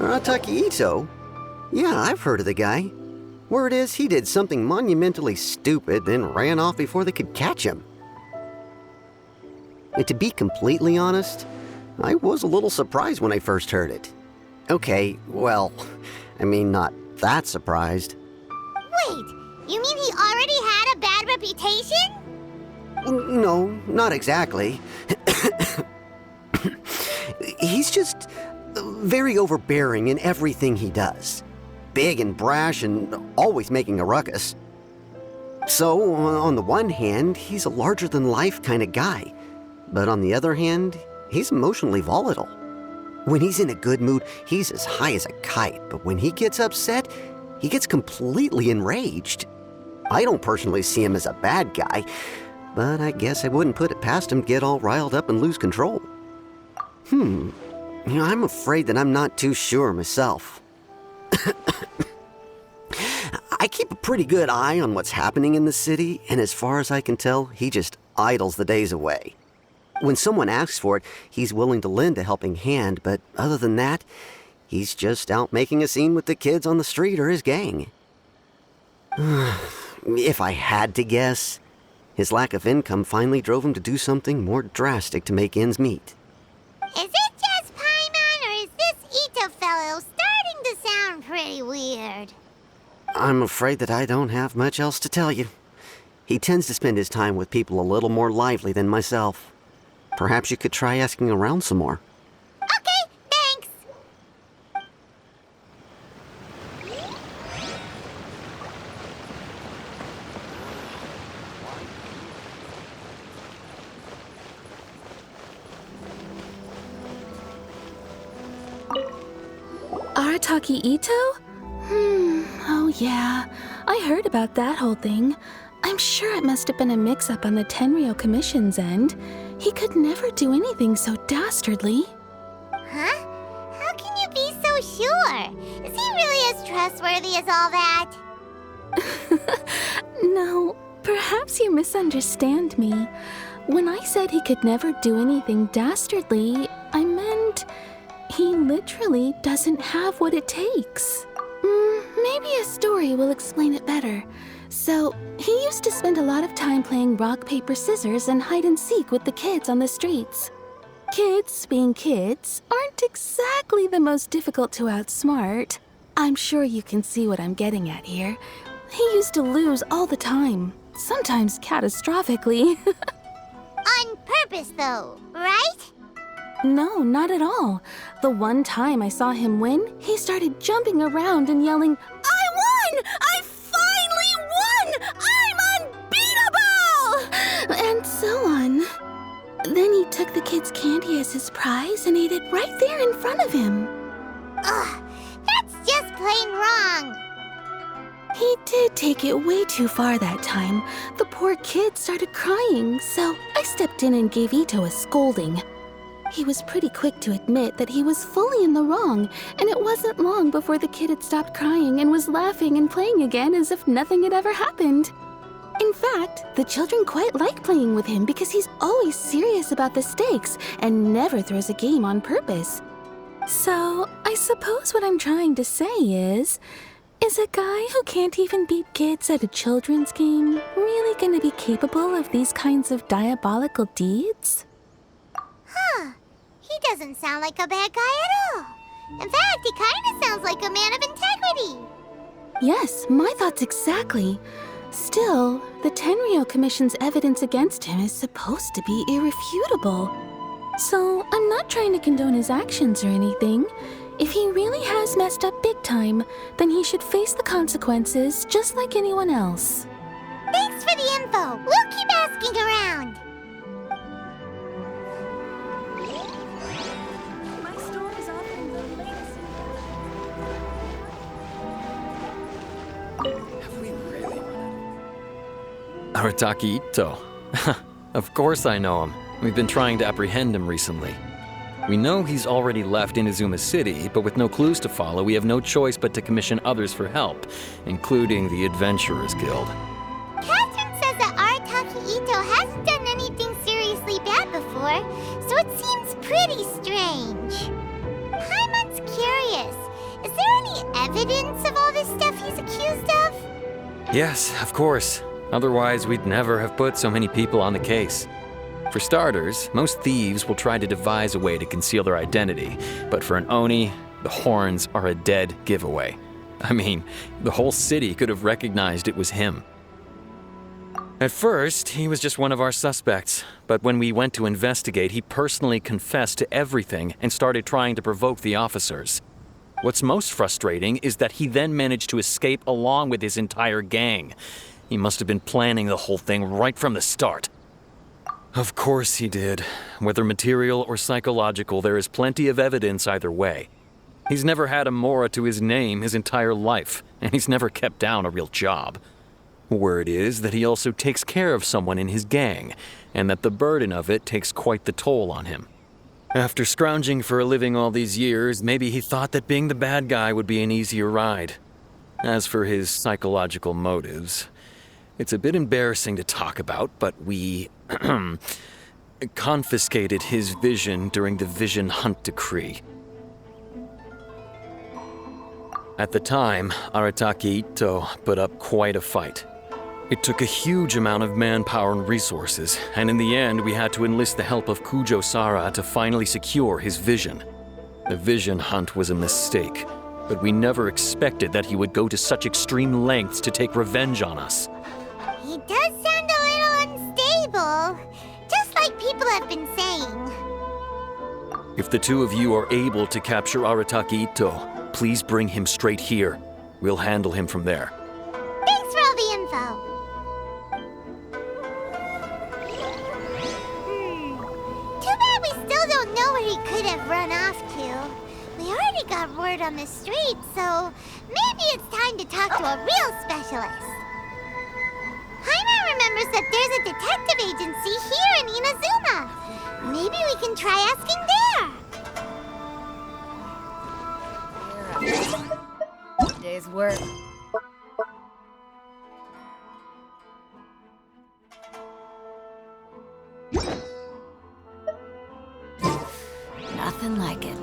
Arataki Ito? Yeah, I've heard of the guy. Word is he did something monumentally stupid, then ran off before they could catch him. And to be completely honest, I was a little surprised when I first heard it. Okay, well, I mean, not that surprised. Wait, you mean he already had a bad reputation? No, not exactly. He's just very overbearing in everything he does. Big and brash and always making a ruckus. So, on the one hand, he's a larger-than-life kind of guy. But on the other hand, he's emotionally volatile. When he's in a good mood, he's as high as a kite. But when he gets upset, he gets completely enraged. I don't personally see him as a bad guy, but I guess I wouldn't put it past him to get all riled up and lose control. I'm afraid that I'm not too sure myself. I keep a pretty good eye on what's happening in the city, and as far as I can tell, he just idles the days away. When someone asks for it, he's willing to lend a helping hand, but other than that, he's just out making a scene with the kids on the street or his gang. If I had to guess, his lack of income finally drove him to do something more drastic to make ends meet. Is it just Paimon, or is this Ito fellow starting to sound pretty weird? I'm afraid that I don't have much else to tell you. He tends to spend his time with people a little more lively than myself. Perhaps you could try asking around some more. Okay, thanks. Arataki Ito? Oh yeah. I heard about that whole thing. I'm sure it must have been a mix-up on the Tenryou Commission's end. He could never do anything so dastardly. Huh? How can you be so sure? Is he really as trustworthy as all that? No, perhaps you misunderstand me. When I said he could never do anything dastardly, I meant he literally doesn't have what it takes. Maybe a story will explain it better. So, he used to spend a lot of time playing rock, paper, scissors and hide and seek with the kids on the streets. Kids, being kids, aren't exactly the most difficult to outsmart. I'm sure you can see what I'm getting at here. He used to lose all the time, sometimes catastrophically. On purpose, though, right? No, not at all. The one time I saw him win, he started jumping around and yelling, "I won! I finally won! I'm unbeatable!" And so on. Then he took the kid's candy as his prize and ate it right there in front of him. Ugh, that's just plain wrong. He did take it way too far that time. The poor kid started crying, so I stepped in and gave Ito a scolding. He was pretty quick to admit that he was fully in the wrong, and it wasn't long before the kid had stopped crying and was laughing and playing again as if nothing had ever happened. In fact, the children quite like playing with him because he's always serious about the stakes and never throws a game on purpose. So, I suppose what I'm trying to say is a guy who can't even beat kids at a children's game really gonna be capable of these kinds of diabolical deeds? Huh. He doesn't sound like a bad guy at all. In fact, he kind of sounds like a man of integrity. Yes, my thoughts exactly. Still, the Tenryou Commission's evidence against him is supposed to be irrefutable. So, I'm not trying to condone his actions or anything. If he really has messed up big time, then he should face the consequences just like anyone else. Thanks for the info. We'll keep asking around. Arataki Ito. Of course I know him. We've been trying to apprehend him recently. We know he's already left Inazuma City, but with no clues to follow, we have no choice but to commission others for help, including the Adventurers Guild. Catherine says that Arataki Ito hasn't done anything seriously bad before, so it seems pretty strange. Paimon's curious. Yes, of course. Otherwise, we'd never have put so many people on the case. For starters, most thieves will try to devise a way to conceal their identity, but for an Oni, the horns are a dead giveaway. I mean, the whole city could have recognized it was him. At first, he was just one of our suspects, but when we went to investigate, he personally confessed to everything and started trying to provoke the officers. What's most frustrating is that he then managed to escape along with his entire gang. He must have been planning the whole thing right from the start. Of course he did. Whether material or psychological, there is plenty of evidence either way. He's never had a Mora to his name his entire life, and he's never kept down a real job. Word is that he also takes care of someone in his gang, and that the burden of it takes quite the toll on him. After scrounging for a living all these years, maybe he thought that being the bad guy would be an easier ride. As for his psychological motives, it's a bit embarrassing to talk about, but we confiscated his vision during the Vision Hunt Decree. At the time, Arataki Ito put up quite a fight. It took a huge amount of manpower and resources, and in the end we had to enlist the help of Kujo Sara to finally secure his vision. The Vision Hunt was a mistake, but we never expected that he would go to such extreme lengths to take revenge on us. He does sound a little unstable, just like people have been saying. If the two of you are able to capture Arataki Ito, please bring him straight here. We'll handle him from there. Thanks for all the info. Too bad we still don't know where he could have run off to. We already got word on the street, so maybe it's time to talk to a real specialist. Paimon remembers that there's a detective agency here in Inazuma. Maybe we can try asking there. Day's work. Nothing like it.